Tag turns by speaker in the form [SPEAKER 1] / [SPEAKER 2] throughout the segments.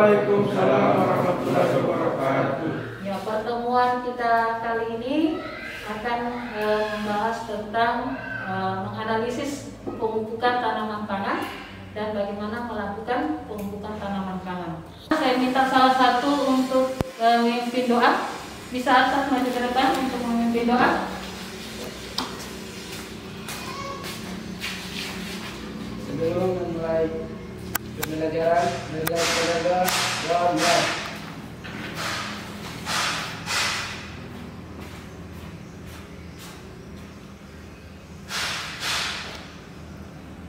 [SPEAKER 1] Waalaikumsalam warahmatullahi wabarakatuh.
[SPEAKER 2] Ya, pertemuan kita kali ini akan membahas tentang menganalisis pemupukan tanaman pangan dan bagaimana melakukan pemupukan tanaman pangan. Saya minta salah satu untuk memimpin doa. Bisa Arsad maju ke depan untuk memimpin doa.
[SPEAKER 3] Sebelum memulai pembelajaran, marilah kita berdoa.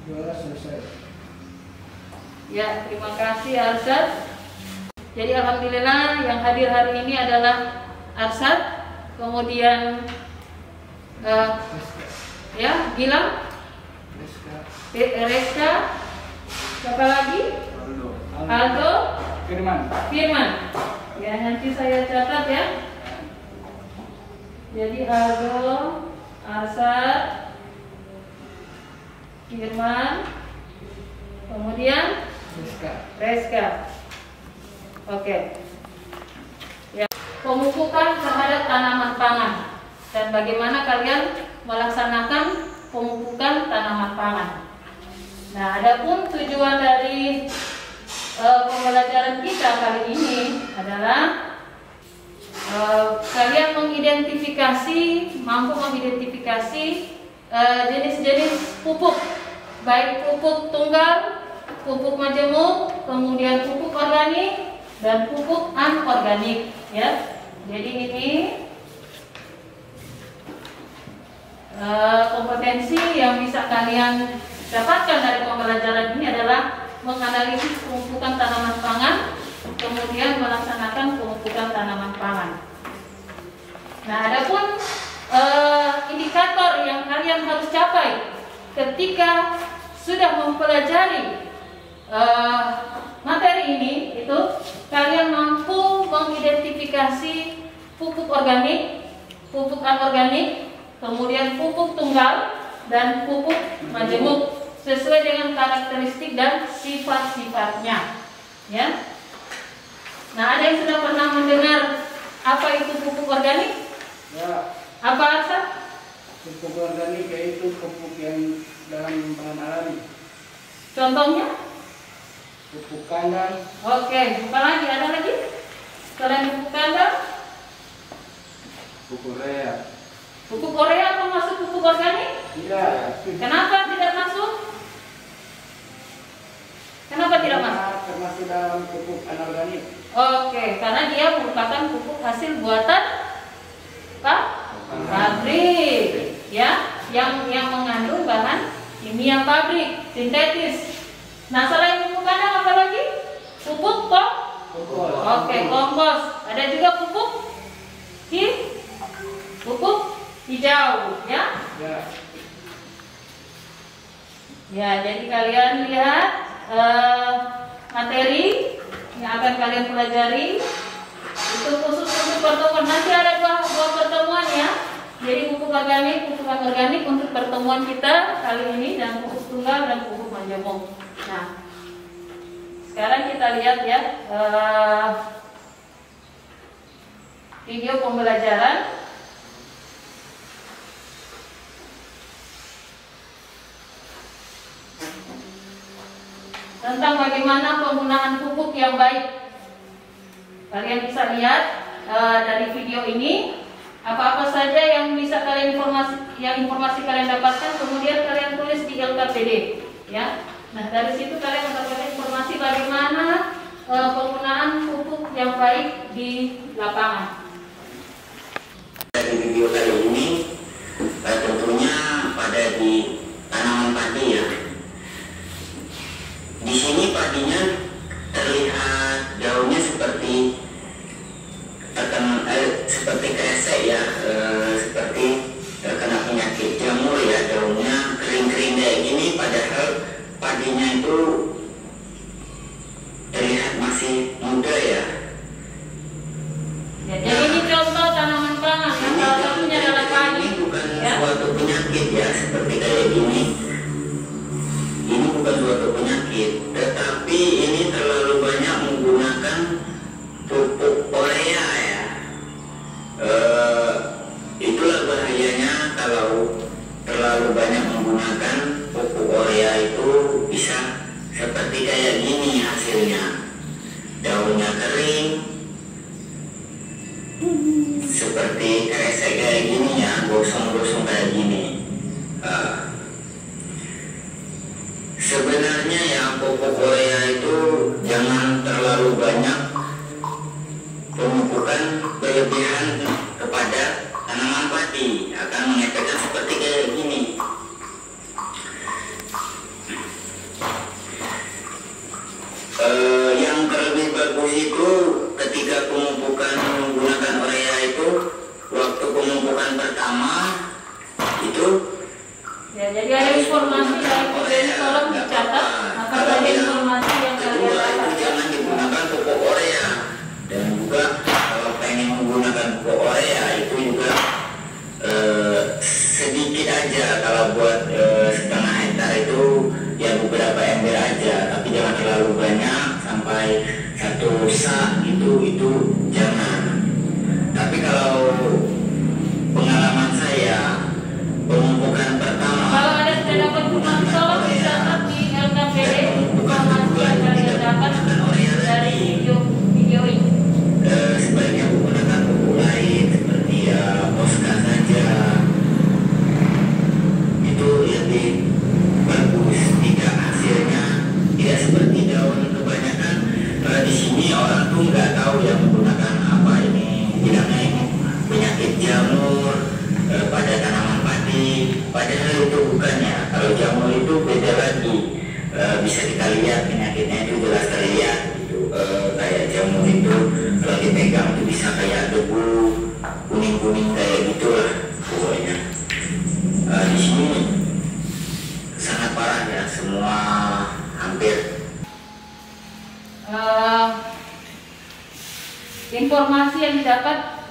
[SPEAKER 3] Doa selesai.
[SPEAKER 2] Ya, terima kasih Arsad. Jadi alhamdulillah yang hadir hari ini adalah Arsad, kemudian ya Gilang, Reska, siapa lagi? Aldo, Firman. Ya, nanti saya catat ya. Jadi Aldo, Arsad, Firman, kemudian Reska. Oke. Ya, pemupukan terhadap tanaman pangan dan bagaimana kalian melaksanakan pemupukan tanaman pangan. Nah, adapun tujuan dari pembelajaran kita kali ini adalah kalian mampu mengidentifikasi jenis-jenis pupuk, baik pupuk tunggal, pupuk majemuk, kemudian pupuk organik dan pupuk anorganik, ya. Jadi ini kompetensi yang bisa kalian dapatkan dari pembelajaran ini adalah menganalisis pemupukan tanaman pangan, kemudian melaksanakan pemupukan tanaman pangan. Nah, adapun indikator yang kalian harus capai ketika sudah mempelajari materi ini, itu kalian mampu mengidentifikasi pupuk organik, pupuk anorganik, kemudian pupuk tunggal dan pupuk majemuk sesuai dengan karakteristik dan sifat-sifatnya, ya. Nah, ada yang sudah pernah mendengar apa itu pupuk organik?
[SPEAKER 3] Ya.
[SPEAKER 2] Apa Arsad?
[SPEAKER 3] Pupuk organik yaitu pupuk yang dalam bahan alami.
[SPEAKER 2] Contohnya?
[SPEAKER 3] Pupuk kandang.
[SPEAKER 2] Oke, apa lagi? Ada lagi? Selain pupuk kandang?
[SPEAKER 3] Pupuk urea.
[SPEAKER 2] Pupuk urea termasuk pupuk organik?
[SPEAKER 3] Tidak.
[SPEAKER 2] Kenapa tidak masuk? Kenapa tidak masuk?
[SPEAKER 3] Termasuk dalam pupuk anorganik.
[SPEAKER 2] Oke, karena dia merupakan pupuk hasil buatan pabrik, ya, yang mengandung bahan kimia pabrik, sintetis. Nah, selain pupuk kandang apa lagi? Pupuk
[SPEAKER 3] Kompos.
[SPEAKER 2] Oke, kompos. Ada juga pupuk hijau, ya.
[SPEAKER 3] Ya.
[SPEAKER 2] Ya, jadi kalian lihat materi yang akan kalian pelajari itu khusus untuk pertemuan. Nanti ada dua pertemuan, ya. Jadi pupuk organik, pupuk anorganik untuk pertemuan kita kali ini, dan pupuk tunggal dan pupuk majemuk. Nah, sekarang kita lihat ya video pembelajaran tentang bagaimana penggunaan pupuk yang baik. Kalian bisa lihat dari video ini apa-apa saja yang bisa kalian informasi kalian dapatkan, kemudian kalian tulis di LKPD, ya. Nah, dari situ kalian mendapatkan informasi bagaimana penggunaan pupuk yang baik di lapangan.
[SPEAKER 4] Dari video kali ini tentunya pada di tanaman padi, ya. Di sini padinya terlihat daunnya seperti kresek, ya, seperti terkena penyakit jamur, ya. Daunnya kering-kering kayak gini, padahal padinya itu terlihat masih muda, ya.
[SPEAKER 2] Jadi ini contoh tanaman pangan, yang salah satunya adalah padi.
[SPEAKER 4] Ini bukan
[SPEAKER 2] Ya.
[SPEAKER 4] suatu penyakit, ya, seperti kayak gini. Ini bukan suatu penyakit, tetapi ini terlalu banyak menggunakan yang kering seperti kresek kayak gini ya, gosong-gosong kayak gini. Sebenarnya ya pupuk urea itu jangan terlalu banyak pemupukan berlebihan kepada tanaman padi, akan mengefekkan seperti kayak gini. Yang terlebih bagus itu ketika pemupukan menggunakan urea itu waktu pemupukan pertama itu
[SPEAKER 2] ya. Jadi ada informasi dari video tolong dicatat apa saja informasi yang kalian dapat.
[SPEAKER 4] Jangan digunakan pupuk urea, dan juga kalau pengen menggunakan pupuk urea itu juga sedikit aja. Kalau buat setengah hektar itu ya beberapa ember aja, tapi jangan terlalu banyak sampai 1 sak itu jangan. Tapi kalau pengalaman saya pemupukan pertama,
[SPEAKER 2] Kalau ada sudah dapat informasi tolong dicatat di LKPD informasi yang kalian dapat dari video ini.
[SPEAKER 4] sebaiknya menggunakan pupuk lain seperti ya Posca saja, itu lebih bagus. Tidak, hasilnya tidak seperti daun kebanyakan. Di sini orang tuh nggak tahu yang menggunakan apa ini, bilangnya ini penyakit jamur pada tanaman padi, padahal itu bukannya. Kalau jamur itu beda lagi, bisa kita lihat penyakitnya itu jelas terlihat gitu. Kayak jamur itu kalau dipegang itu bisa kayak debu kuning-kuning kayak gitulah pokoknya. Di sini sangat parah ya, semua hampir.
[SPEAKER 2] Informasi yang didapat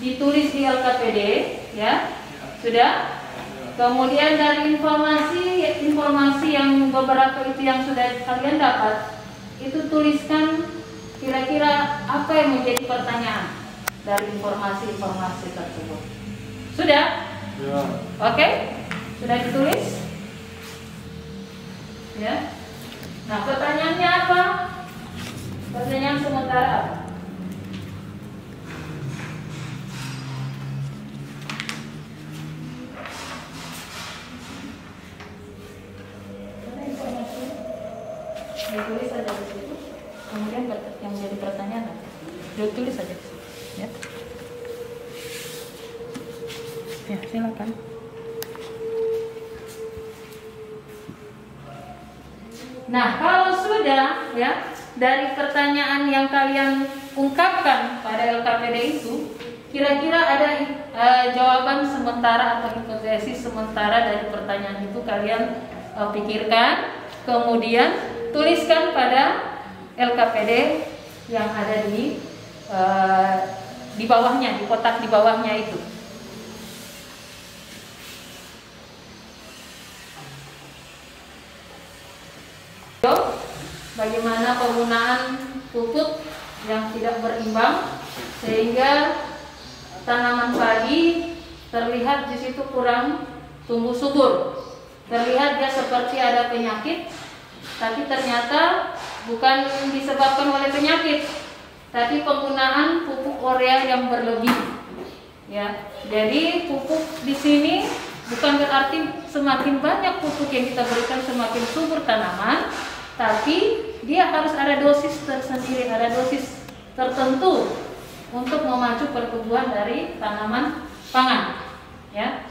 [SPEAKER 2] ditulis di LKPD, ya, sudah. Kemudian dari informasi yang beberapa itu yang sudah kalian dapat, itu tuliskan kira-kira apa yang menjadi pertanyaan dari informasi-informasi tersebut. Sudah?
[SPEAKER 1] Ya.
[SPEAKER 2] Oke? Sudah ditulis? Ya. Nah, pertanyaannya apa? Pertanyaan sementara apa? Ditulis saja di situ. Kemudian yang menjadi pertanyaan apa? Ditulis saja. Ya. Ya, silakan. Nah, kalau sudah ya dari pertanyaan yang kalian ungkapkan pada LKPD itu, kira-kira ada jawaban sementara atau hipotesis sementara dari pertanyaan itu kalian pikirkan, kemudian tuliskan pada LKPD yang ada di bawahnya, di kotak di bawahnya itu. Bagaimana penggunaan pupuk yang tidak berimbang sehingga tanaman padi terlihat di situ kurang tumbuh subur. Terlihat dia seperti ada penyakit, tapi ternyata bukan disebabkan oleh penyakit, tapi penggunaan pupuk urea yang berlebih. Ya, jadi pupuk di sini bukan berarti semakin banyak pupuk yang kita berikan semakin subur tanaman, tapi dia harus ada dosis tersendiri, ada dosis tertentu untuk memacu pertumbuhan dari tanaman pangan. Ya.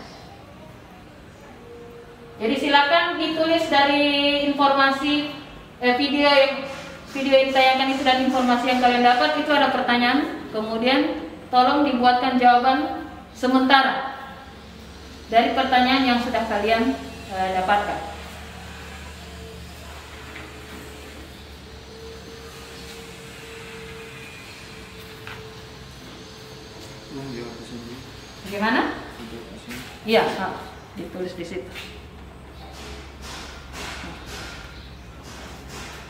[SPEAKER 2] Jadi silakan ditulis dari informasi video yang ditayangkan itu dan informasi yang kalian dapat itu ada pertanyaan, kemudian tolong dibuatkan jawaban sementara dari pertanyaan yang sudah kalian dapatkan. Bagaimana? Iya, ditulis di situ.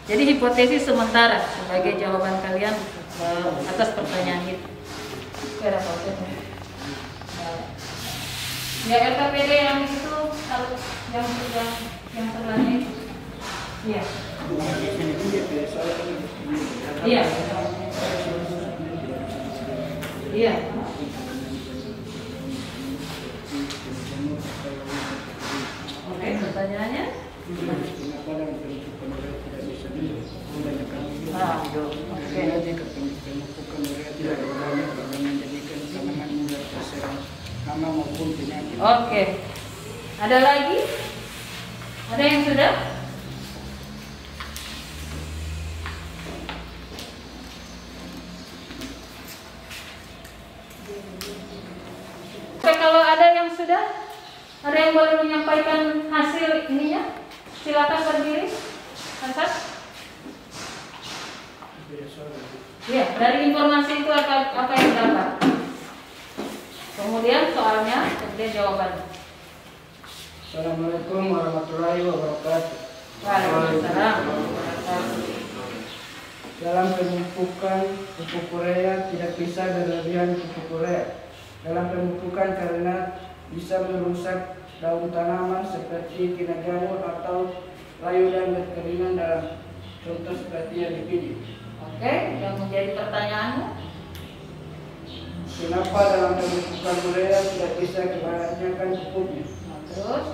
[SPEAKER 2] Jadi hipotesis sementara sebagai jawaban kalian atas pertanyaan itu. Ya LKPD yang itu yang sebelahnya itu. Iya. Iya. Iya. Oke, pertanyaannya?
[SPEAKER 3] Kenapa dalam pemupukan urea tidak bisa menggunakan
[SPEAKER 2] Oke.
[SPEAKER 3] jika pemupukan urea tidak banyak karena menjadikan tanaman mudah terserang hama maupun penyakit.
[SPEAKER 2] Oke. Ada lagi? Ada yang sudah? Oke, kalau ada yang sudah, ada yang boleh menyampaikan hasil ininya? Silakan berdiri. Hasan. Ya, dari informasi itu apa yang dapat? Kemudian soalnya, kemudian jawabannya.
[SPEAKER 3] Assalamualaikum warahmatullahi wabarakatuh.
[SPEAKER 2] Waalaikumsalam.
[SPEAKER 3] Dalam pemupukan pupuk urea tidak bisa berlebihan pupuk urea. Dalam pemupukan karena bisa merusak daun tanaman seperti kina jamur atau layu dan berkeringan dalam contoh seperti yang di video.
[SPEAKER 2] Oke, yang menjadi pertanyaanmu?
[SPEAKER 3] Kenapa dalam pemupukan urea tidak bisa kebanyakan pupuknya?
[SPEAKER 2] Terus?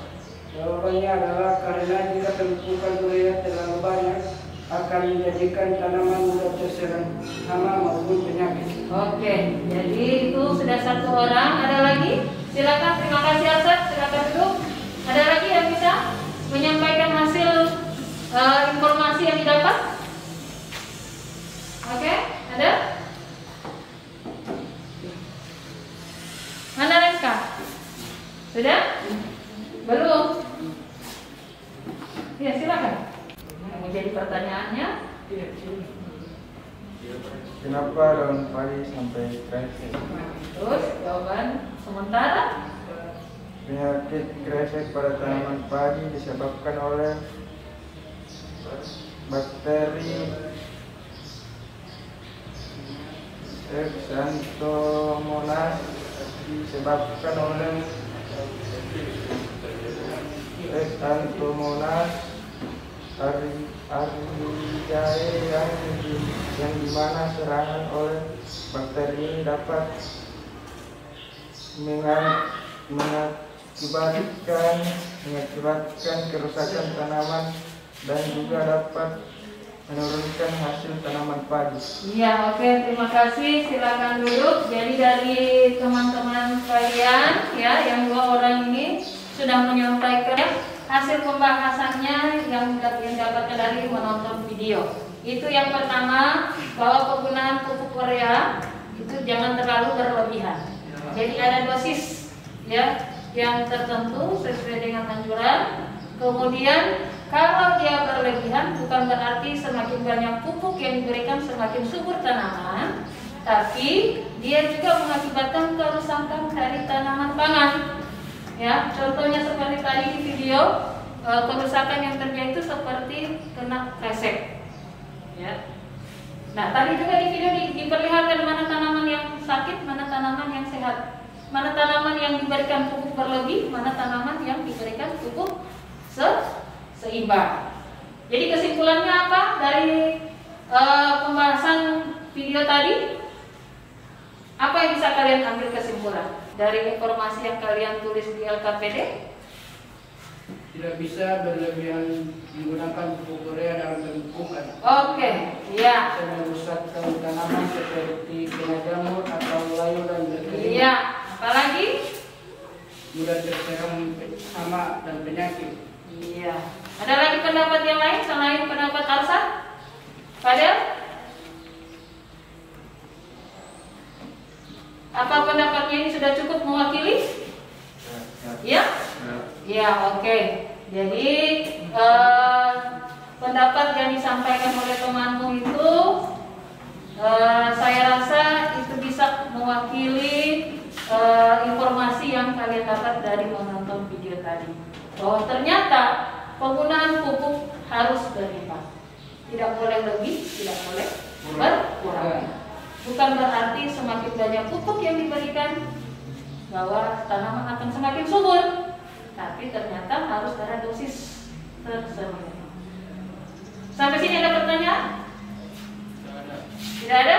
[SPEAKER 3] Jawabannya adalah karena jika pemupukan urea terlalu banyak akan menjadikan tanaman mudah terserang hama maupun penyakit.
[SPEAKER 2] Oke, jadi itu sudah satu orang. Ada lagi? Silakan. Terima kasih Asad. Silakan duduk. Ada lagi yang bisa menyampaikan hasil informasi yang didapat? Oke, ada? Mana Renka? Sudah? Belum? Ya, silakan. Yang menjadi pertanyaannya?
[SPEAKER 1] Kenapa daun padi sampai kresek?
[SPEAKER 2] Terus jawaban sementara?
[SPEAKER 1] Penyakit kresek pada tanaman padi disebabkan oleh bakteri Xanthomonas, disebabkan oleh Xanthomonas arizae yang dimana serangan oleh bakteri ini dapat mengakibatkan kerusakan tanaman dan juga dapat menurunkan hasil tanaman padi.
[SPEAKER 2] Iya, oke, terima kasih. Silakan duduk. Jadi dari teman-teman kalian ya, yang dua orang ini sudah menyampaikan hasil pembahasannya yang dapatkan dari menonton video. Itu yang pertama, bahwa penggunaan pupuk urea itu jangan terlalu berlebihan. Jadi ada dosis ya yang tertentu sesuai dengan anjuran. Kemudian kalau dia berlebihan bukan berarti semakin banyak pupuk yang diberikan semakin subur tanaman, tapi dia juga mengakibatkan kerusakan dari tanaman pangan. Ya, contohnya seperti tadi di video, kerusakan yang terjadi itu seperti kena kresek. Ya. Nah, tadi juga di video diperlihatkan mana tanaman yang sakit, mana tanaman yang sehat, mana tanaman yang diberikan pupuk berlebih, mana tanaman yang diberikan pupuk seimbang. Jadi kesimpulannya apa dari pembahasan video tadi? Apa yang bisa kalian ambil kesimpulan dari informasi yang kalian tulis di LKPD?
[SPEAKER 3] Tidak bisa berlebihan menggunakan pupuk urea dalam pemupukan.
[SPEAKER 2] Oke, ya.
[SPEAKER 3] Bisa merusak tanaman seperti kena jamur atau layu dan berkeringat.
[SPEAKER 2] Iya. Apalagi?
[SPEAKER 3] Mudah terserang hama dan penyakit.
[SPEAKER 2] Iya. Ada lagi pendapat yang lain selain pendapat Arsan? Fadel? Apa pendapatnya ini sudah cukup mewakili? Ya? Ya, oke. Jadi pendapat yang disampaikan oleh temanmu itu saya rasa itu bisa mewakili informasi yang kalian dapat dari menonton video tadi. Bahwa ternyata penggunaan pupuk harus berimbang. Tidak boleh lebih, tidak boleh berkurang. Bukan berarti semakin banyak pupuk yang diberikan bahwa tanaman akan semakin subur, tapi ternyata harus ada dosis tersebut. Sampai sini ada pertanyaan? Tidak ada?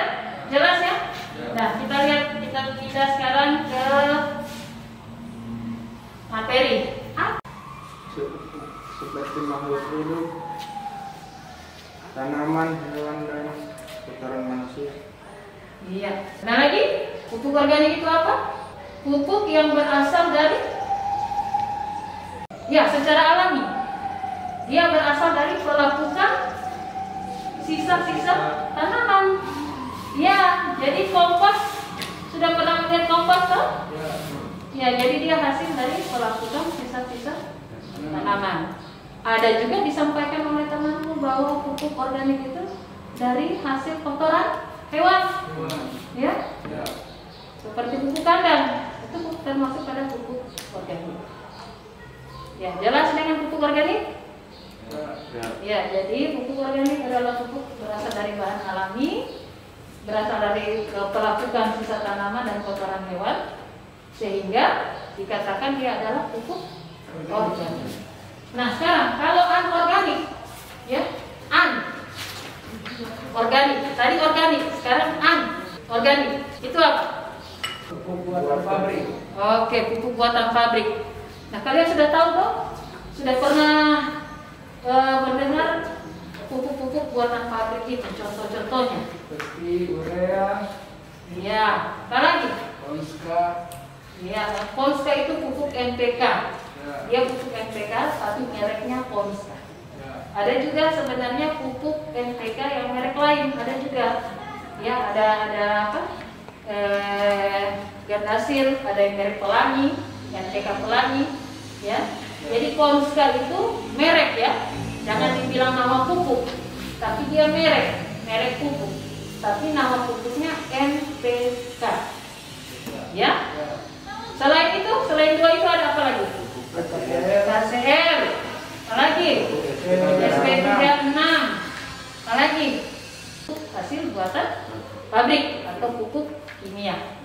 [SPEAKER 2] Jelas ya? Nah, kita pindah sekarang ke materi.
[SPEAKER 1] Seperti makhluk hidup, tanaman, hewan, dan kotoran manusia.
[SPEAKER 2] Iya. Nah lagi, pupuk organik itu apa? Pupuk yang berasal dari, ya, secara alami. Dia berasal dari pelapukan sisa-sisa tanaman. Ya, jadi kompos. Sudah pernah melihat kompos toh? Ya, jadi dia hasil dari pelapukan sisa-sisa tanaman. Ada juga disampaikan oleh temanmu bahwa pupuk organik itu dari hasil kotoran hewan. Ya? Seperti pupuk kandang, itu termasuk pada pupuk organik. Ya, jelas dengan pupuk organik? Ya, jadi pupuk organik adalah pupuk berasal dari bahan alami, berasal dari pelapukan sisa tanaman dan kotoran hewan, sehingga dikatakan dia adalah pupuk organik. Nah, sekarang kalau anorganik, ya, organik. Tadi organik, sekarang organik. Itu apa?
[SPEAKER 3] Pupuk buatan pabrik.
[SPEAKER 2] Oke, pupuk buatan pabrik. Nah, kalian sudah tahu toh? Sudah pernah mendengar pupuk-pupuk buatan pabrik itu, contoh-contohnya?
[SPEAKER 3] Seperti urea,
[SPEAKER 2] Iya, apa lagi?
[SPEAKER 3] Ponska.
[SPEAKER 2] Iya, Ponska itu pupuk NPK.
[SPEAKER 3] Ya.
[SPEAKER 2] Dia pupuk NPK, tapi mereknya Ponska.
[SPEAKER 3] Ya.
[SPEAKER 2] Ada juga sebenarnya pupuk NPK yang merek lain, ada juga. Ya, ada apa? Gardasil, ada yang merek Pelangi, NPK Pelangi, ya. Jadi Ponska itu merek ya, jangan dibilang nama pupuk, tapi dia merek pupuk, tapi nama pupuknya NPK, ya. Selain itu, selain dua itu ada apa lagi? KCL, apa lagi? SP36, apa lagi? Hasil buatan pabrik atau pupuk kimia,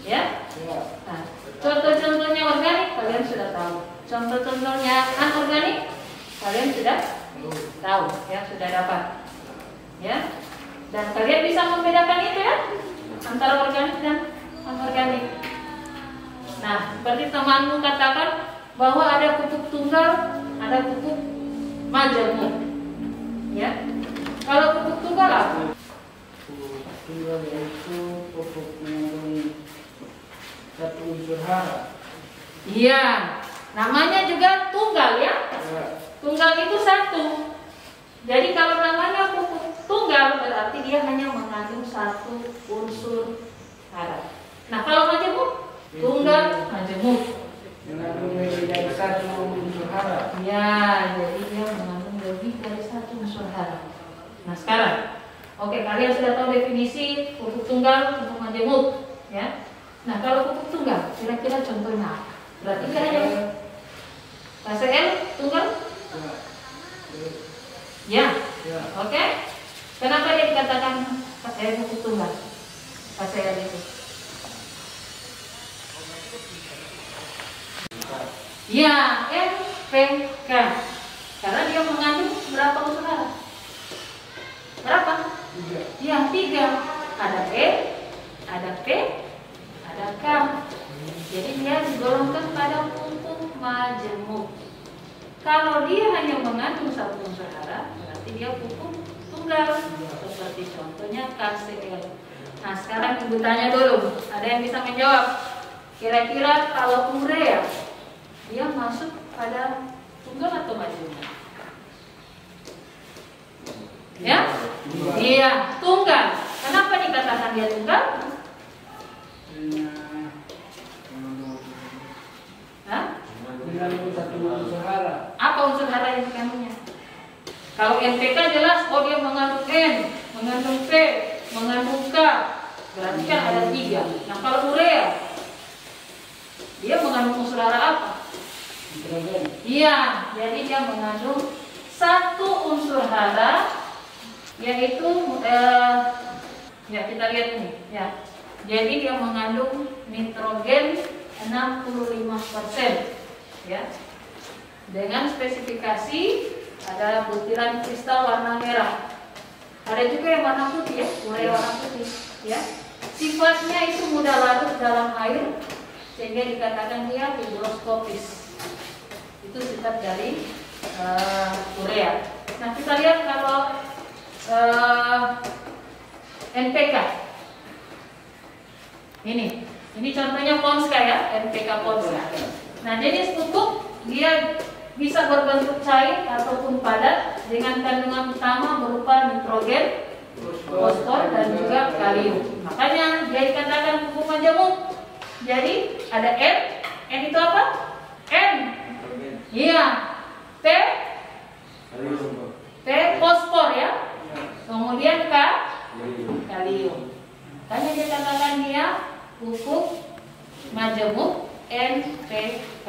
[SPEAKER 2] ya. Nah, contoh-contohnya organik kalian sudah tahu. Contoh-contohnya anorganik kalian sudah tahu, ya, sudah dapat, ya. Dan kalian bisa membedakan itu ya, antara organik dan anorganik. Nah, seperti temanmu katakan bahwa ada pupuk tunggal, ada pupuk majemuk, ya. Kalau pupuk tunggal apa?
[SPEAKER 3] Tunggal yaitu pupuk mengandung satu unsur hara.
[SPEAKER 2] Iya, namanya juga tunggal ya. Tunggal itu satu. Jadi kalau namanya pupuk tunggal berarti dia hanya mengandung satu unsur hara. Nah, kalau majemuk, tunggal majemuk
[SPEAKER 3] Mengandung lebih dari satu unsur hara.
[SPEAKER 2] ya, jadi dia mengandung lebih dari satu unsur hara. Nah, sekarang oke, kalian sudah tahu definisi pupuk tunggal, pupuk majemuk, ya. Nah, kalau pupuk tunggal, kira-kira contohnya apa? Berarti kan ada KCL tunggal? Ya. Oke. Kenapa dia dikatakan pupuk tunggal? KCL itu. Ya, NPK. Karena dia mengandung berapa unsur hara? Berapa?
[SPEAKER 3] 3.
[SPEAKER 2] Ya, 3. Ada E, ada P, ada K. Jadi dia digolongkan pada pupuk majemuk. Kalau dia hanya mengandung satu unsur hara, berarti dia pupuk tunggal. Seperti contohnya KCl. Nah, sekarang ibu tanya dulu, ada yang bisa menjawab? Kira-kira kalau urea, dia masuk pada tunggal atau majemuk? Ya? Iya, tunggal. Kenapa dikatakan dia tunggal? Hah?
[SPEAKER 3] Mengandung satu unsur hara.
[SPEAKER 2] Apa unsur hara yang dikandungnya? Kalau NPK jelas, oh dia mengandung N, mengandung P, mengandung K. Berarti kan ada 3. Nah, kalau urea, dia mengandung unsur hara apa?
[SPEAKER 3] Nitrogen.
[SPEAKER 2] Iya, jadi dia mengandung satu unsur hara, yaitu ya kita lihat ini, ya. Jadi dia mengandung nitrogen 65%, ya. Dengan spesifikasi ada butiran kristal warna merah. Ada juga yang warna putih ya, urea warna putih, ya. Si sifatnya itu mudah larut dalam air sehingga dikatakan dia higroskopis. Itu sifat dari urea. Nah, kita lihat kalau NPK. Ini contohnya Ponska ya, NPK Ponska. Nah, jenis pupuk dia bisa berbentuk cair ataupun padat dengan kandungan utama berupa nitrogen, fosfor dan juga kalium. Makanya dia dikatakan pupuk majemuk. Jadi ada N itu apa? N. Iya. P fosfor ya. Kemudian kalium. Makanya dia katakan dia pupuk majemuk NPK.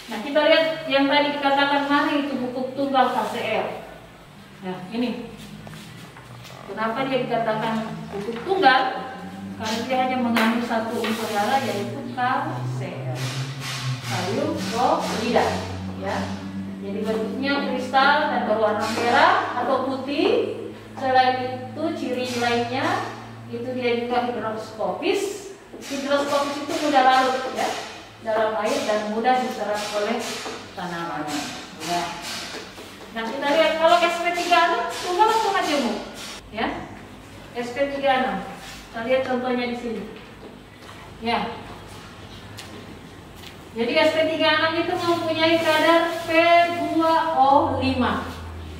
[SPEAKER 2] Nah, kita lihat yang tadi dikatakan mana itu pupuk tunggal KCl. Nah, ini. Kenapa dia dikatakan pupuk tunggal? Karena dia hanya mengandung satu unsur hara yaitu KCl. Kalium klorida, ya. Jadi bentuknya kristal dan berwarna merah atau putih. Selain itu ciri lainnya itu dia juga higroskopis. Higroskopis itu mudah larut ya dalam air dan mudah diserap oleh tanamannya. Ya. Nah, kita lihat kalau SP36 tunggal atau majemuk, ya. SP36. Kita lihat contohnya di sini. Ya. Jadi SP36 itu mempunyai kadar P2O5,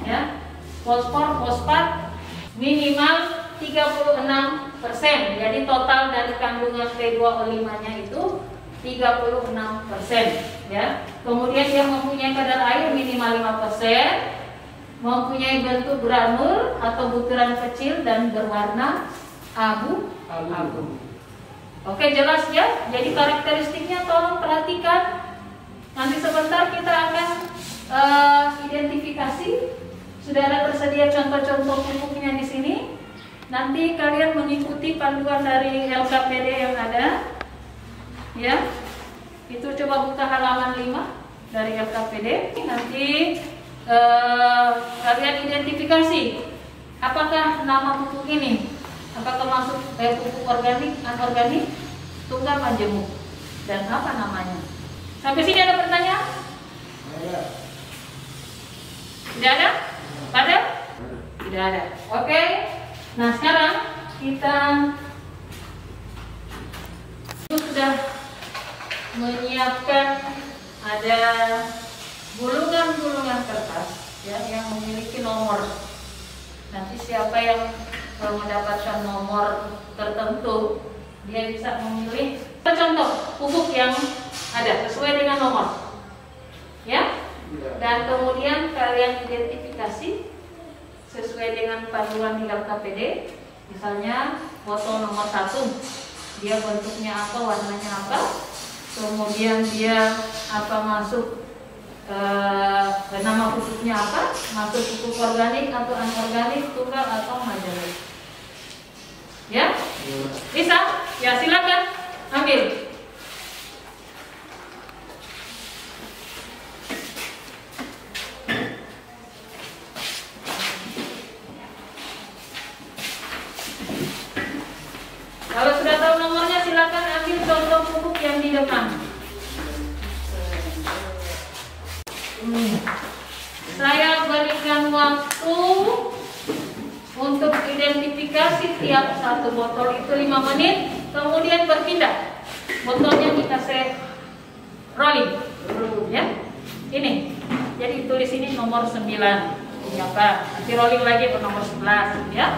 [SPEAKER 2] ya. Fosfat minimal 36%. Jadi total dari kandungan P2O5-nya itu 36%, ya. Kemudian dia mempunyai kadar air minimal 5%, mempunyai bentuk granul atau butiran kecil dan berwarna abu-abu. Oke, jelas ya. Jadi karakteristiknya tolong perhatikan. Nanti sebentar kita akan identifikasi. Sudah ada tersedia contoh-contoh pupuknya di sini. Nanti kalian mengikuti panduan dari LKPD yang ada. Ya, itu coba buka halaman 5 dari LKPD. Nanti kalian identifikasi apakah nama pupuk ini, apakah masuk pupuk organik, anorganik, tunggal majemuk, dan apa namanya. Sampai sini ada pertanyaan? Tidak ada? Ada? Tidak ada. Oke. Nah, sekarang kita sudah menyiapkan ada gulungan-gulungan kertas ya, yang memiliki nomor. Nanti siapa yang mendapatkan nomor tertentu dia bisa memilih contoh pupuk yang ada sesuai dengan nomor ya, dan kemudian kalian identifikasi sesuai dengan panduan di LKPD. Misalnya foto nomor 1, dia bentuknya apa, warnanya apa, kemudian dia apa masuk nama pupuknya apa, masuk pupuk organik atau anorganik, tunggal atau majemuk. Ya? Bisa? Ya, silakan ambil. Kalau sudah tahu nomornya, silakan ambil contoh pupuk yang di depan. Saya berikan waktu untuk identifikasi tiap satu botol itu 5 menit, kemudian berpindah. Botolnya kita set rolling, ya. Ini. Jadi tulis ini nomor 9. Ini apa? Nanti rolling lagi ke nomor 11, ya.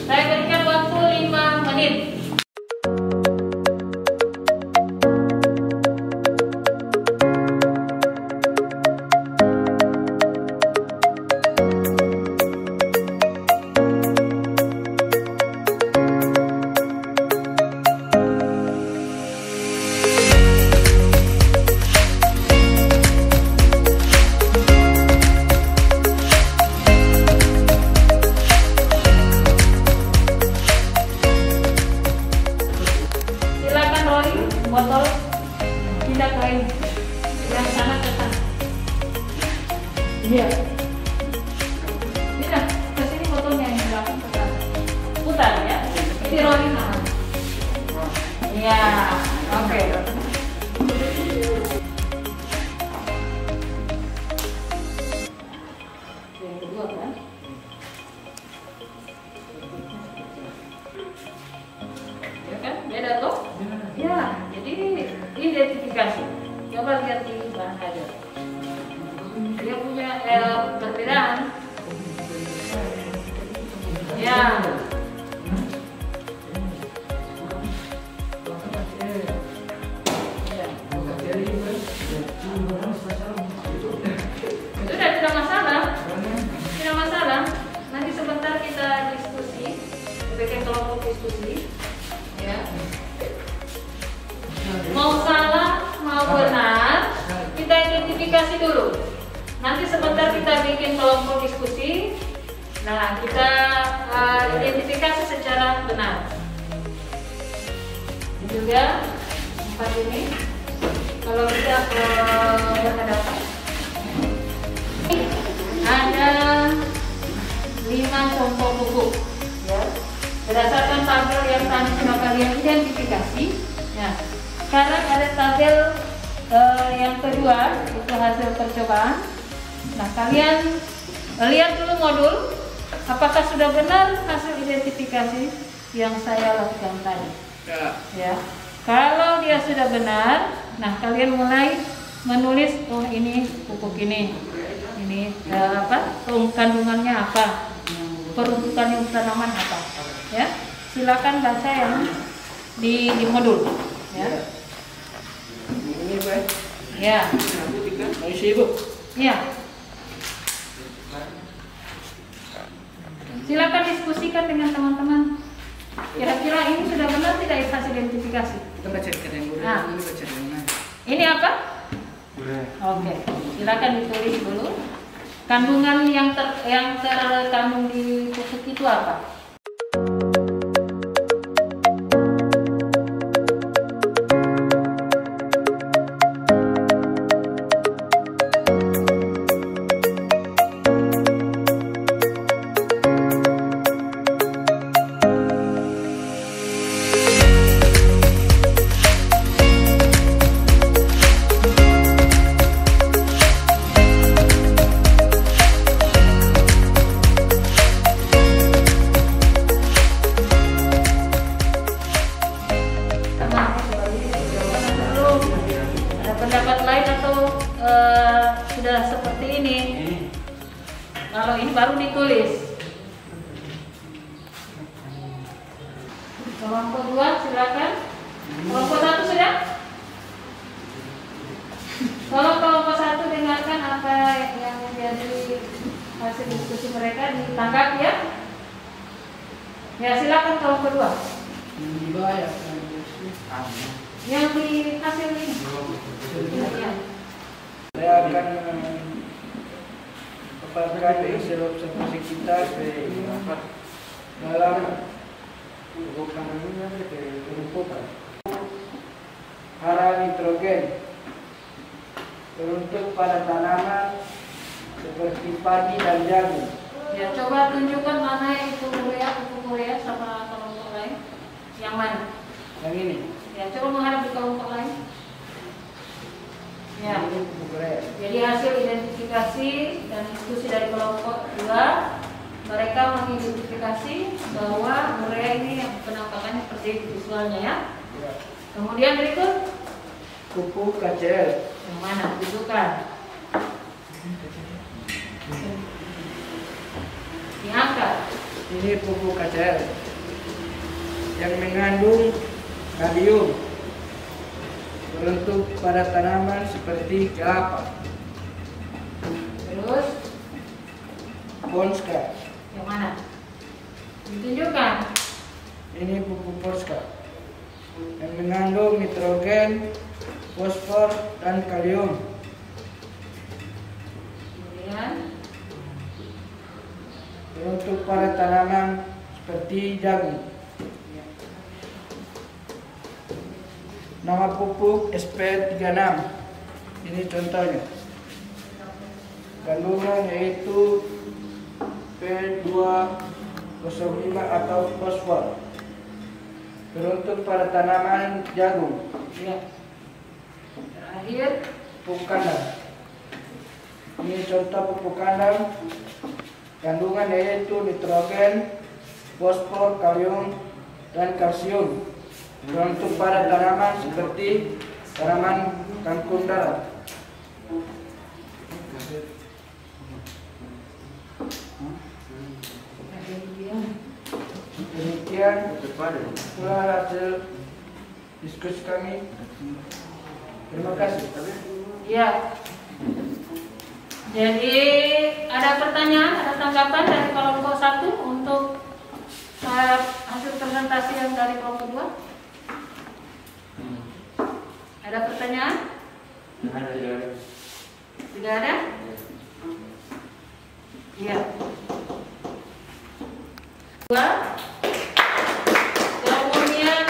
[SPEAKER 2] Saya berikan waktu 5 menit. Botol pindah ke ini, yang sana ke sana. Iya. Pindah ke sini botolnya yang belakang ke sana. Putar ya. Ini rolling. Ya, oke. Yang kedua kan? Ya kan? Beda tuh? Ya, jadi identifikasi. Coba lihat di bahan hajar. Dia punya perbedaan. Ya. Sudah, tidak masalah. Tidak masalah. Nanti sebentar kita diskusi, bikin kelompok diskusi. Ya. Mau salah, mau benar, kita identifikasi dulu. Nanti sebentar kita bikin kelompok diskusi. Nah, kita identifikasi secara benar. Ini juga 4 ini. Kalau kita berhadapan, ada 5 contoh buku. Ya. Berdasarkan tabel yang tadi sudah kalian identifikasi. Ya. Sekarang ada tabel yang kedua, itu hasil percobaan. Nah, kalian lihat dulu modul, apakah sudah benar hasil identifikasi yang saya lakukan tadi. Ya. Kalau dia sudah benar, nah kalian mulai menulis, oh ini pupuk ini kandungannya apa, peruntukannya tanaman apa. Ya, silakan baca yang di modul. Ya.
[SPEAKER 3] Ini Pak.
[SPEAKER 2] Ya.
[SPEAKER 3] Mau isi Bu?
[SPEAKER 2] Ya. Silakan diskusikan dengan teman-teman. Kira-kira ini sudah benar tidak hasil identifikasi?
[SPEAKER 3] Kita baca yang dulu.
[SPEAKER 2] Nah.
[SPEAKER 3] Ini baca yang mana?
[SPEAKER 2] Ini apa? Oke. Silakan ditulis dulu. Kandungan yang terkandung di pupuk itu apa? Pendapat lain atau sudah seperti ini? Kalau ini baru ditulis. Kelompok 2 silakan. Kelompok 1 sudah? Kalau kelompok 1 dengarkan apa yang menjadi hasil diskusi mereka, ditangkap ya. Ya silakan kelompok 2.
[SPEAKER 3] Di bawah ya.
[SPEAKER 2] Yang di hasil ini. Ya.
[SPEAKER 3] Saya akan paparkan hasil observasi kita dalam pupuk hara nitrogen teruntuk pada tanaman seperti padi dan jagung.
[SPEAKER 2] Ya, coba tunjukkan mana itu pupuk urea sama kelompok lain. Yang mana?
[SPEAKER 3] Yang ini.
[SPEAKER 2] Ya, coba menghadap di kelompok lain. Ya.
[SPEAKER 3] Ini pupuk urea.
[SPEAKER 2] Jadi hasil identifikasi dan diskusi dari kelompok 2, mereka mengidentifikasi bahwa urea ini yang penampakannya seperti visualnya ya.
[SPEAKER 3] Ya.
[SPEAKER 2] Kemudian berikut
[SPEAKER 3] Pupuk KCl.
[SPEAKER 2] yang mana? Tunjukkan. Diangkat.
[SPEAKER 3] Ini pupuk KCl yang mengandung kalium beruntuk pada tanaman seperti kelapa.
[SPEAKER 2] Terus
[SPEAKER 3] Ponska.
[SPEAKER 2] yang mana? Ditunjukkan.
[SPEAKER 3] Ini pupuk Ponska yang mengandung nitrogen, fosfor, dan kalium.
[SPEAKER 2] Kemudian
[SPEAKER 3] Beruntuk pada tanaman seperti jagung. Nama pupuk SP36. Ini contohnya. Kandungan yaitu P205 atau fosfor. Teruntuk pada tanaman jagung.
[SPEAKER 2] Ya. Terakhir,
[SPEAKER 3] Pupuk kandang. Ini contoh pupuk kandang. Kandungan yaitu nitrogen, fosfor, kalium, dan kalsium. Teruntuk pada tanaman seperti tanaman kangkung darat. Demikian pula hasil diskusi kami. Terima kasih.
[SPEAKER 2] ya. Jadi ada pertanyaan, ada tanggapan dari kelompok 1 untuk hasil presentasi yang dari kelompok 2? Ada pertanyaan? Tidak ada? Iya. 2. Kemudian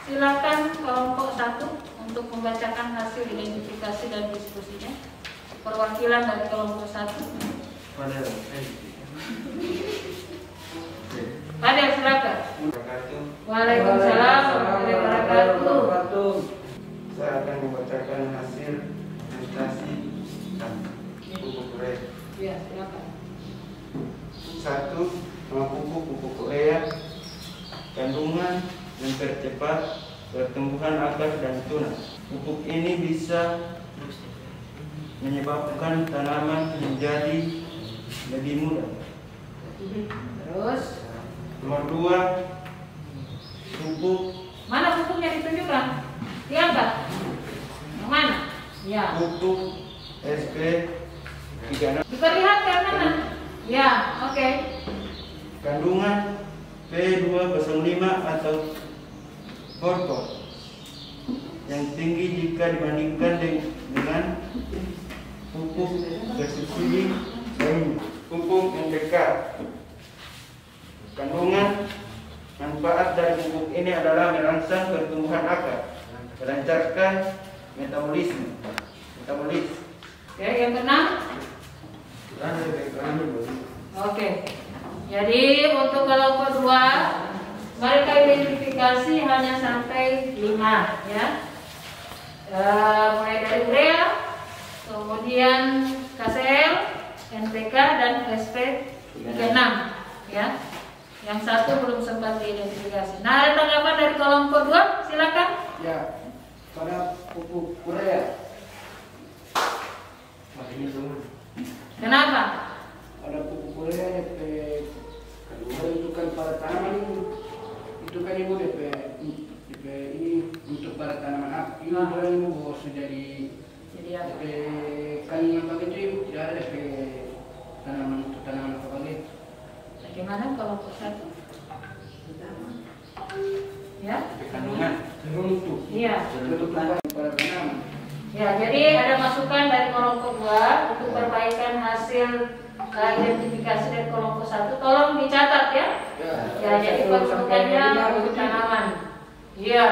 [SPEAKER 2] silakan kelompok 1 untuk membacakan hasil identifikasi dan diskusinya. Perwakilan dari kelompok 1. Fadil, silakan. Waalaikumsalam warahmatullahi wabarakatuh.
[SPEAKER 1] Saya akan membacakan hasil presentasi pupuk urea.
[SPEAKER 2] Ya, silakan.
[SPEAKER 1] 1. Nama pupuk urea. Kandungan mempercepat pertumbuhan akar dan tunas. Pupuk ini bisa menyebabkan tanaman menjadi lebih mudah.
[SPEAKER 2] Terus,
[SPEAKER 1] Nomor 2. Pupuk
[SPEAKER 2] mana pupuknya ditunjukkan? Diangkat. Yang mana? Ya.
[SPEAKER 1] pupuk SP 36.
[SPEAKER 2] Diperlihatkan mana? Ya, oke.
[SPEAKER 1] Kandungan P205 atau fosfor yang tinggi jika dibandingkan dengan pupuk bersubsidi dan pupuk NPK. Kandungan manfaat dari pupuk ini adalah merangsang pertumbuhan akar, melancarkan metabolisme.
[SPEAKER 2] Oke, yang keenam. Oke. Jadi untuk kelompok 2 mereka identifikasi hanya sampai 5 ya. Mulai dari urea, kemudian KCL, NPK dan SP36 ya. Yang 1 belum sempat diidentifikasi. Nah, ada tanggapan dari kelompok 2? Silakan.
[SPEAKER 3] Ya, pada pupuk urea.
[SPEAKER 2] Kenapa?
[SPEAKER 3] Pada pupuk urea menentukan pada tanaman itu kan ibu DP ini untuk pada tanaman apa? Ini orang ibu bos jadi
[SPEAKER 2] apa?
[SPEAKER 3] DP kandungan pakai itu ibu tidak ada DP tanaman untuk tanaman apa lagi?
[SPEAKER 2] Bagaimana kelompok 1? Ya?
[SPEAKER 1] Kandungan
[SPEAKER 3] Teruntuk.
[SPEAKER 2] Iya.
[SPEAKER 3] Teruntuk pada tanaman.
[SPEAKER 2] Ya, jadi ada masukan dari kelompok 2 untuk perbaikan hasil identifikasi dari kelompok 1. Tolong dicatat ya. Ya, jadi peruntukannya untuk tanaman. Iya.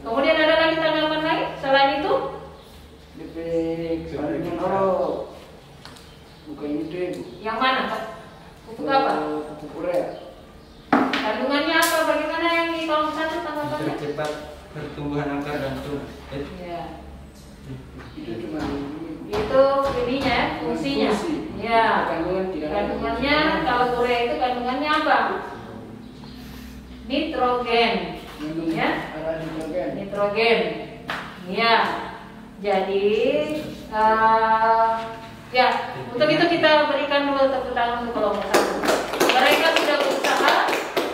[SPEAKER 2] Kemudian ada lagi tanggapan lain selain itu?
[SPEAKER 3] DP kandungan orang bukan itu ibu.
[SPEAKER 2] Yang mana, Pak? Pupuk apa?
[SPEAKER 3] Pupuk urea.
[SPEAKER 2] Kandungannya apa? Bagaimana yang di kelompok 1 tanggapannya?
[SPEAKER 1] mempercepat pertumbuhan akar dan tunas.
[SPEAKER 2] Iya.
[SPEAKER 3] Itu cuma
[SPEAKER 2] Itu ininya ya, fungsinya.
[SPEAKER 3] Fungsi.
[SPEAKER 2] Ya.
[SPEAKER 3] Kandungan tidak ada.
[SPEAKER 2] Kandungannya kalau urea itu kandungannya apa? Nitrogen. Ya.
[SPEAKER 3] Ada nitrogen.
[SPEAKER 2] Nitrogen. Ya. Jadi ya, untuk itu kita berikan dulu tepuk tangan untuk kelompok 1. Mereka sudah berusaha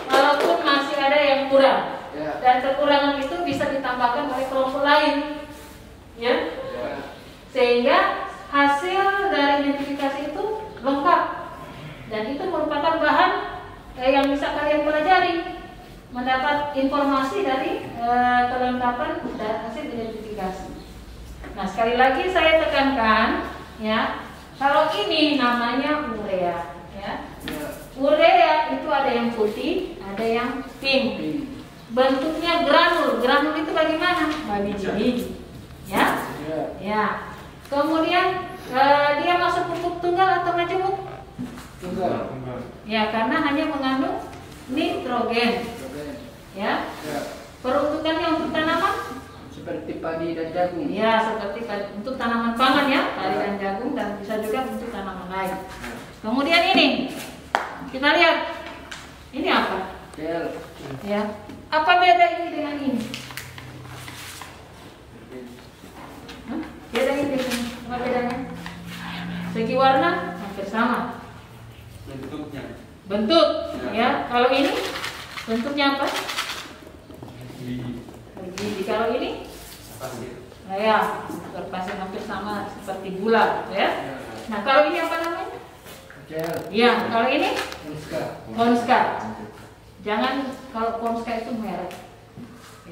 [SPEAKER 2] walaupun masih ada yang kurang.
[SPEAKER 3] Ya.
[SPEAKER 2] Dan kekurangan itu bisa ditambahkan oleh kelompok lain. Ya. Sehingga hasil dari identifikasi itu lengkap dan itu merupakan bahan yang bisa kalian pelajari, mendapat informasi dari kelengkapan dan hasil identifikasi. Nah, sekali lagi saya tekankan ya, kalau ini namanya urea ya. Urea itu ada yang putih, ada yang pink. Bentuknya granul. Granul itu bagaimana? Biji-biji. Ya. Ya. Kemudian dia masuk pupuk tunggal atau majemuk?
[SPEAKER 3] Tunggal.
[SPEAKER 2] Ya, karena hanya mengandung nitrogen. Ya.
[SPEAKER 3] Ya.
[SPEAKER 2] Peruntukannya untuk tanaman?
[SPEAKER 3] Seperti padi dan jagung.
[SPEAKER 2] Ya, seperti untuk tanaman pangan ya, padi dan jagung, dan bisa juga untuk tanaman lain. Kemudian ini, kita lihat, ini apa?
[SPEAKER 3] KL.
[SPEAKER 2] Ya, apa beda ini dengan ini? Hah? Beda ini dengan ini. Apa bedanya? Segi warna hampir sama.
[SPEAKER 1] Bentuknya.
[SPEAKER 2] Bentuk, ya. Kalau ini bentuknya apa? Begini. Kalau ini?
[SPEAKER 1] Pasir.
[SPEAKER 2] Nah ya, berpasir hampir sama seperti gula, ya. Nah kalau ini apa namanya?
[SPEAKER 3] KL.
[SPEAKER 2] Ya, kalau ini
[SPEAKER 3] Konska.
[SPEAKER 2] Konska. Jangan, kalau Konska itu merek.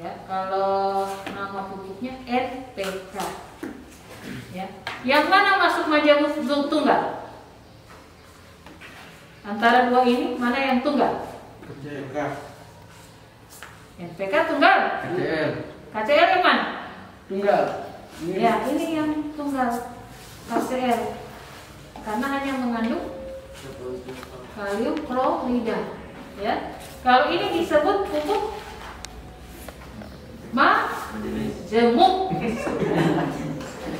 [SPEAKER 2] Ya, kalau nama pupuknya NPK. Ya. Yang mana masuk majemuk tunggal? Antara dua ini mana yang tunggal? NPK tunggal.
[SPEAKER 3] KL.
[SPEAKER 2] KCL yang mana?
[SPEAKER 3] Tunggal.
[SPEAKER 2] Ya, ini yang tunggal KCL. Karena hanya mengandung kalium klorida. Ya. Kalau ini disebut pupuk majemuk.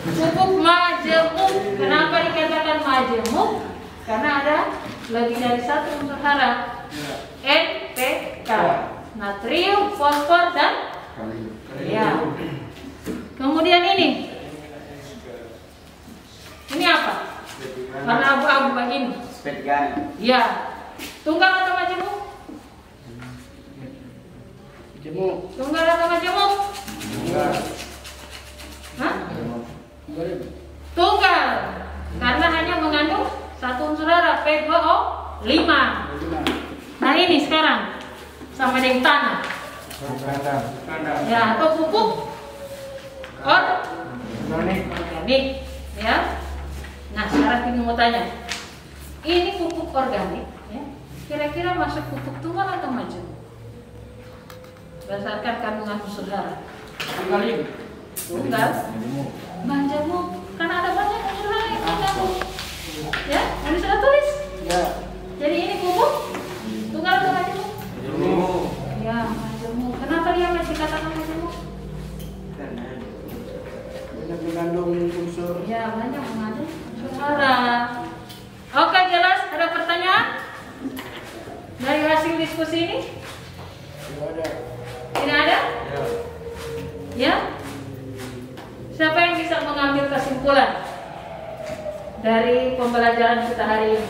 [SPEAKER 2] Pupuk majemuk. Kenapa dikatakan majemuk? Karena ada lebih dari satu unsur hara. NPK. Natrium, fosfor, dan ya. Kemudian ini apa? Warna abu-abu begini. Ya. Tunggal atau majemuk?
[SPEAKER 3] Jemuk.
[SPEAKER 2] Tunggal atau majemuk?
[SPEAKER 3] Tunggal.
[SPEAKER 2] Hah?
[SPEAKER 3] Tunggal.
[SPEAKER 2] Tunggal. Karena hanya mengandung satu unsur hara, P2O5. Nah ini sekarang sama dengan tanah. Ya, atau pupuk organik, ya. Nah, sekarang ini mau tanya, ini pupuk organik, ya. Kira-kira masuk pupuk tunggal atau majemuk? Berdasarkan kandungan unsur hara. Tunggal, majemuk, karena ada banyak unsur hara yang tergabung. Ya, yang sudah tulis.
[SPEAKER 3] Ya.
[SPEAKER 2] Jadi ini pupuk tunggal atau majemuk? Ya, majemuk. Kenapa dia masih katakan majemuk?
[SPEAKER 3] Banyak mengandung unsur.
[SPEAKER 2] Ya, banyak mengandung unsur hara. Oke, jelas? Ada pertanyaan? Dari hasil diskusi ini?
[SPEAKER 3] Tidak ada.
[SPEAKER 2] Tidak ada? Ya? Siapa yang bisa mengambil kesimpulan dari pembelajaran kita hari ini?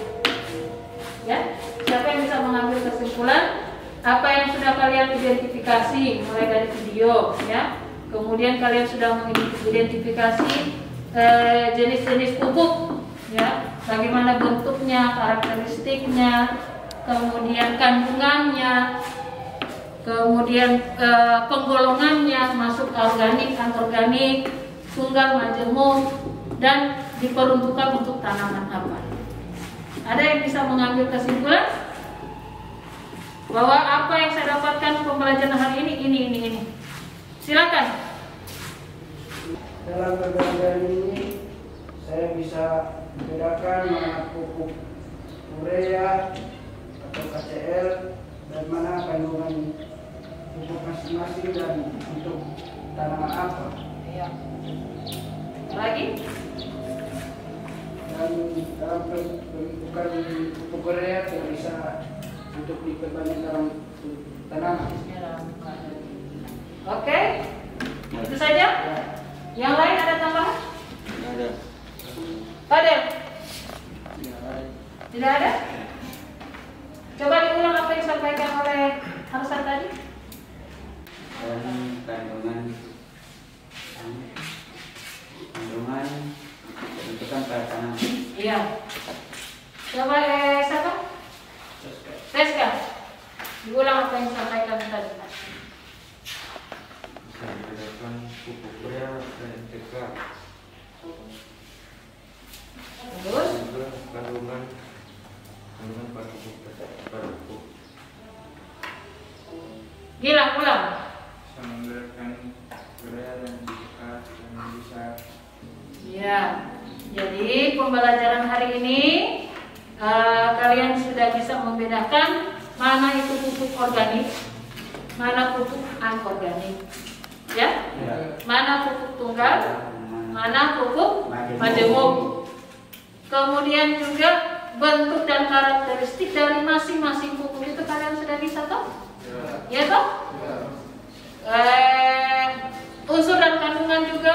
[SPEAKER 2] Ya? Siapa yang bisa mengambil kesimpulan apa yang sudah kalian identifikasi mulai dari video, ya? Kemudian kalian sudah mengidentifikasi jenis-jenis pupuk, ya? Bagaimana bentuknya, karakteristiknya, kemudian kandungannya, kemudian penggolongannya, masuk organik, anorganik, tunggal, majemuk, dan diperuntukkan untuk tanaman apa. Ada yang bisa mengambil kesimpulan bahwa apa yang saya dapatkan pembelajaran hari ini. Silakan.
[SPEAKER 3] Dalam pembelajaran ini saya bisa membedakan mana pupuk urea atau KCL dan mana kandungan pupuk masing-masing dan untuk tanaman apa.
[SPEAKER 2] Iya. Lagi?
[SPEAKER 3] Dan dalam pembentukan pupuk urea tidak bisa untuk diperbanyak dalam tanaman.
[SPEAKER 2] Oke, itu saja. Yang lain ada tambahan?
[SPEAKER 1] Ada.
[SPEAKER 2] Fadel? Tidak ada? Coba diulang apa yang disampaikan oleh Harsan tadi.
[SPEAKER 1] Dan kandungan bentukan pada tanaman.
[SPEAKER 2] Iya. Coba siapa? Reska. Diulang apa yang disampaikan tadi.
[SPEAKER 1] Bisa dibedakan pupuk urea dan NPK.
[SPEAKER 2] Terus?
[SPEAKER 1] Juga kandungan pada pupuk.
[SPEAKER 2] Ulang.
[SPEAKER 1] Bisa membedakan urea dan NPK dan bisa.
[SPEAKER 2] Ya. Jadi pembelajaran hari ini kalian sudah bisa membedakan mana itu pupuk organik, mana pupuk anorganik, ya? Mana pupuk tunggal, mana pupuk majemuk. Kemudian juga bentuk dan karakteristik dari masing-masing pupuk itu kalian sudah bisa toh? Ya toh? Unsur dan kandungan juga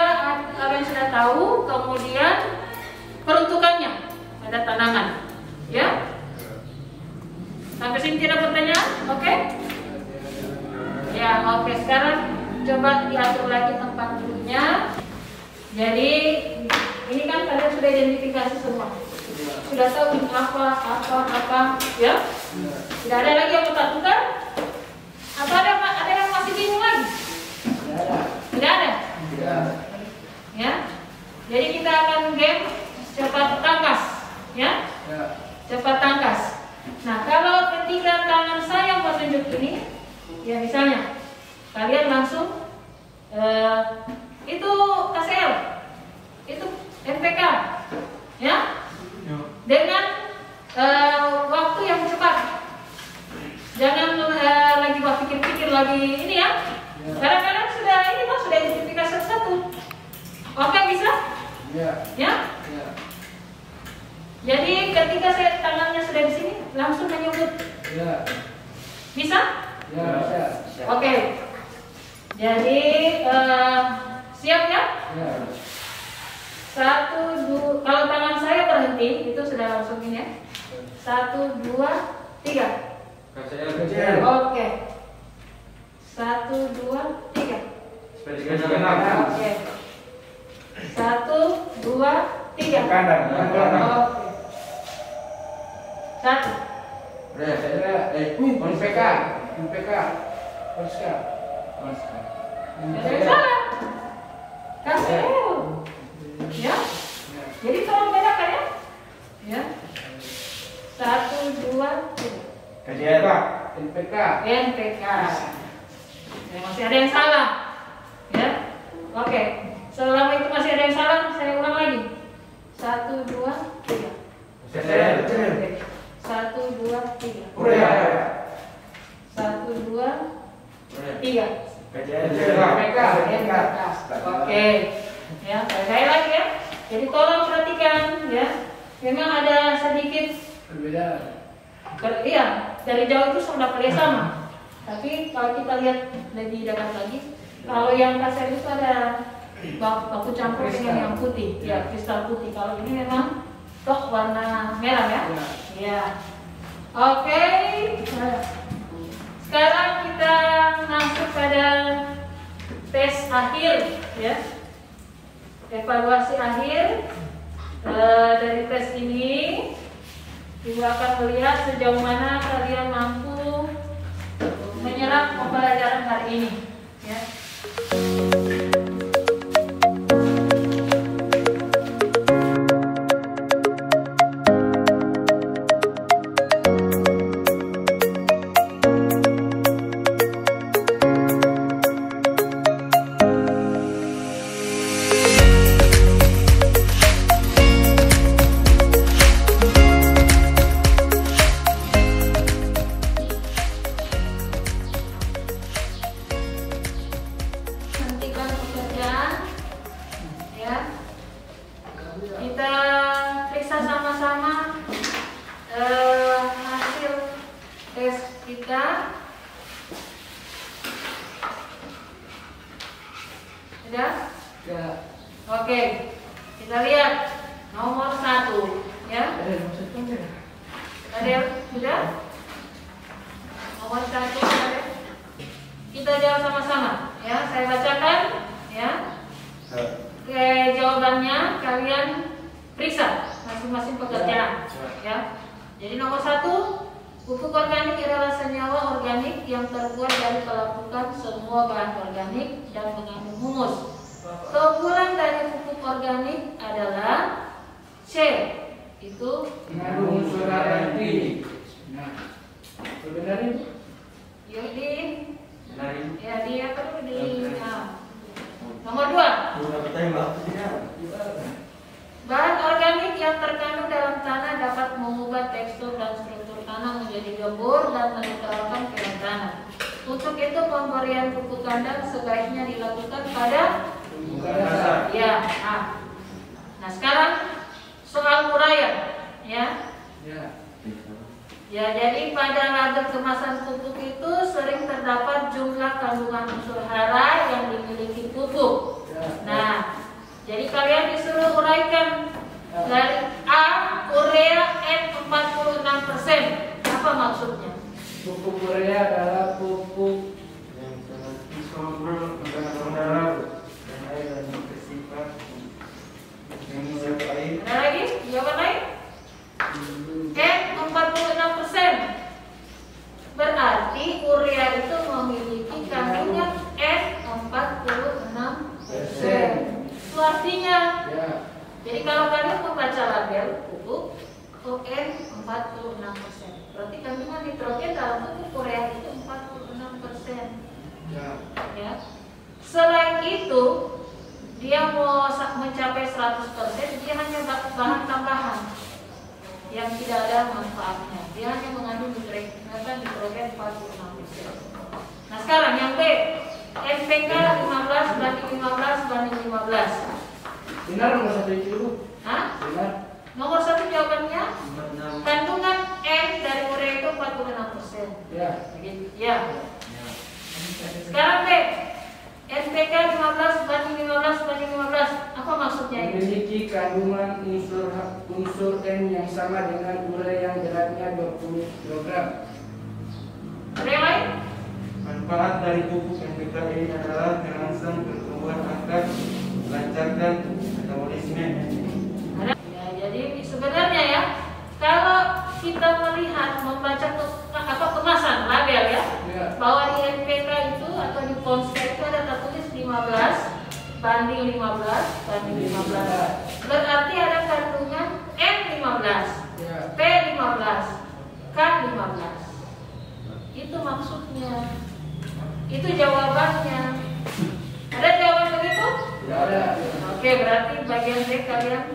[SPEAKER 2] kalian sudah tahu. Kemudian peruntukannya pada tanaman, ya? Sampai sini tidak pertanyaan? Oke? Ya, oke. Sekarang coba diatur lagi tempat duduknya. Jadi ini kan kalian sudah identifikasi semua. Sudah tahu ini apa, ya? Tidak ada lagi yang ketakutan? Atau ada yang masih bingung lagi? Tidak ada. Ya. Jadi kita akan game cepat tangkas, ya? Cepat tangkas. Nah, kalau ketika tangan saya menunjuk ini, ya misalnya kalian langsung itu KCL, itu NPK, ya? Dengan waktu yang cepat. Jangan lagi pikir-pikir lagi ini ya. Kadang-kadang sudah ini Pak sudah identifikasi satu. Oke, bisa? Ya. Jadi ketika saya tangannya sudah di sini, langsung menyebut. Bisa?
[SPEAKER 3] Bisa.
[SPEAKER 2] Oke. Jadi siap ya? 1, 2. Kalau tangan saya berhenti, itu sudah langsung ini ya. 1, 2, 3. Oke. 1, 2, 3. Oke. 1, 2, 3. Oke. 1.
[SPEAKER 3] NPK.
[SPEAKER 2] Ada yang salah. KCL. Ya. Jadi tolong bedakan ya. Ya. 1, 2, 3.
[SPEAKER 3] NPK.
[SPEAKER 2] Ya, masih ada yang salah. Ya. Oke. Selama itu masih ada yang salah, saya ulang lagi. 1, 2, 3. 1, 2, 3. 1, 2, 3. Oke. Ya, saya lagi ya. Jadi tolong perhatikan ya. Memang ada sedikit
[SPEAKER 3] Perbedaan.
[SPEAKER 2] Iya, dari jauh itu sudah kelihatan sama. Tapi kalau kita lihat lebih dekat lagi, kalau yang KCL itu ada baku campur dengan yang putih, ya kristal putih. Kalau ini memang tok warna merah ya. Iya. Oke. Sekarang kita masuk pada tes akhir, ya. Evaluasi akhir dari tes ini. Ibu akan melihat sejauh mana kalian mampu menyerap pembelajaran hari ini, ya. Oke, kita lihat nomor 1, ya. Ada yang sudah? Nomor 1 ada. Kita jawab sama-sama, ya. Saya bacakan, ya. Oke, jawabannya kalian periksa masing-masing pekerjaan, ya. Jadi nomor 1, pupuk organik adalah senyawa organik yang terbuat dari pelapukan semua bahan organik dan mengandung humus. Keunggulan dari pupuk organik adalah C, itu
[SPEAKER 3] mengandung unsur hara yang tinggi. Nah, sebenarnya di apa tuh di
[SPEAKER 2] nomor 2. Bahan organik yang terkandung dalam tanah dapat mengubah tekstur dan struktur tanah menjadi gembur dan menetralkan pH tanah. Untuk itu pemberian pupuk kandang sebaiknya dilakukan pada
[SPEAKER 1] dasar.
[SPEAKER 2] ya. Nah sekarang soal uraian ya. Ya, jadi pada label kemasan pupuk itu sering terdapat jumlah kandungan unsur hara yang dimiliki pupuk. Nah, jadi kalian disuruh uraikan dari A, urea N46%. Apa maksudnya?
[SPEAKER 3] Pupuk urea adalah pupuk
[SPEAKER 1] yang sangat disoluble dalam darat dan air dan bersifat yang menyertai.
[SPEAKER 2] Ada lagi? Jawaban lain? N46%. Berarti urea itu memiliki kandungan N46%. Itu artinya. Jadi kalau kalian membaca label pupuk N46%, berarti kandungan nitrogen dalam pupuk urea itu 46%. Ya. Selain itu, dia mau mencapai 100%, dia hanya bahan tambahan yang tidak ada manfaatnya. Dia hanya mengandung nitrogen 46%. Nah sekarang yang B, NPK 15 banding 15 banding 15.
[SPEAKER 3] Benar nomor 1 itu?
[SPEAKER 2] Hah?
[SPEAKER 3] Benar.
[SPEAKER 2] Nomor 1 jawabannya
[SPEAKER 1] 46.
[SPEAKER 2] kandungan N dari urea itu 46%.
[SPEAKER 3] Ya.
[SPEAKER 2] Ya. Sekarang B, NPK 15 banding 15 banding 15. Apa maksudnya ini?
[SPEAKER 3] Memiliki kandungan unsur N yang sama dengan urea yang beratnya 20 kg.
[SPEAKER 2] Ada yang lain?
[SPEAKER 1] Manfaat dari pupuk NPK ini adalah merangsang pertumbuhan akar, melancarkan metabolisme.
[SPEAKER 2] Ada? Ya, jadi sebenarnya ya, kalau kita melihat membaca kemasan label ya, bahwa di NPK itu atau di Ponsca itu ada tertulis 15 banding 15 banding 15. Berarti ada kandungan N15, P15, K15. Itu maksudnya. Itu jawabannya. Ada jawaban begitu?
[SPEAKER 3] Tidak ada.
[SPEAKER 2] Oke, berarti bagian B kalian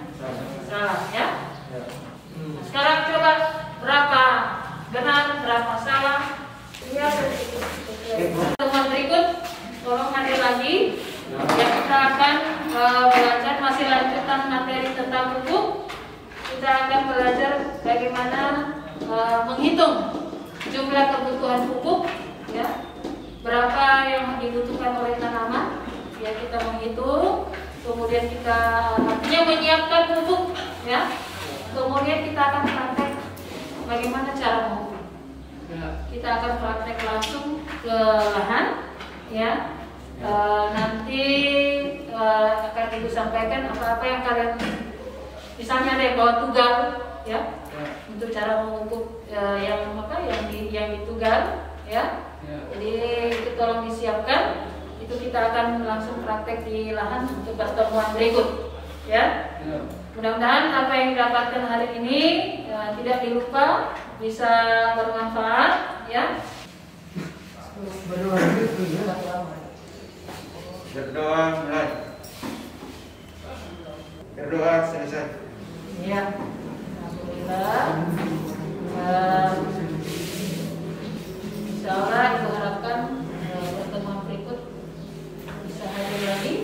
[SPEAKER 2] salah ya. Nah, sekarang coba berapa benar, berapa salah. Iya, teman berikut tolong hadir lagi. Ya, kita akan belajar masih lanjutan materi tentang pupuk. Kita akan belajar bagaimana menghitung jumlah kebutuhan pupuk ya. Berapa yang dibutuhkan oleh tanaman. Ya, kita menghitung, kemudian kita artinya menyiapkan pupuk ya. Kemudian kita akan praktek bagaimana cara memupuk. Kita akan praktek langsung ke lahan ya. Nanti akan Ibu sampaikan apa-apa yang kalian misalnya ada yang bawa tugal ya, untuk cara memupuk yang ditugal ya. Jadi itu tolong disiapkan. Itu kita akan langsung praktek di lahan untuk pertemuan berikut ya. Mudah-mudahan apa yang didapatkan hari ini tidak dilupa, bisa bermanfaat ya.
[SPEAKER 1] Berdoa mulai. Berdoa selesai.
[SPEAKER 2] Ya. Alhamdulillah. Insyaallah Ibu harapkan pertemuan berikut bisa hadir lagi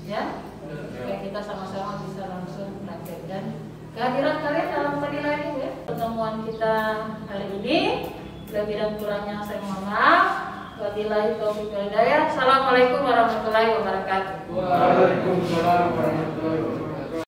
[SPEAKER 2] ya. Supaya kita sama-sama bisa langsung praktek dan kehadiran kalian dalam penilaian ini ya. Pertemuan kita hari ini lebih dan kurangnya saya mohon maaf. Wabillahi taufiq wal hidayah. Assalamualaikum warahmatullahi wabarakatuh.
[SPEAKER 3] Waalaikumsalam warahmatullahi wabarakatuh.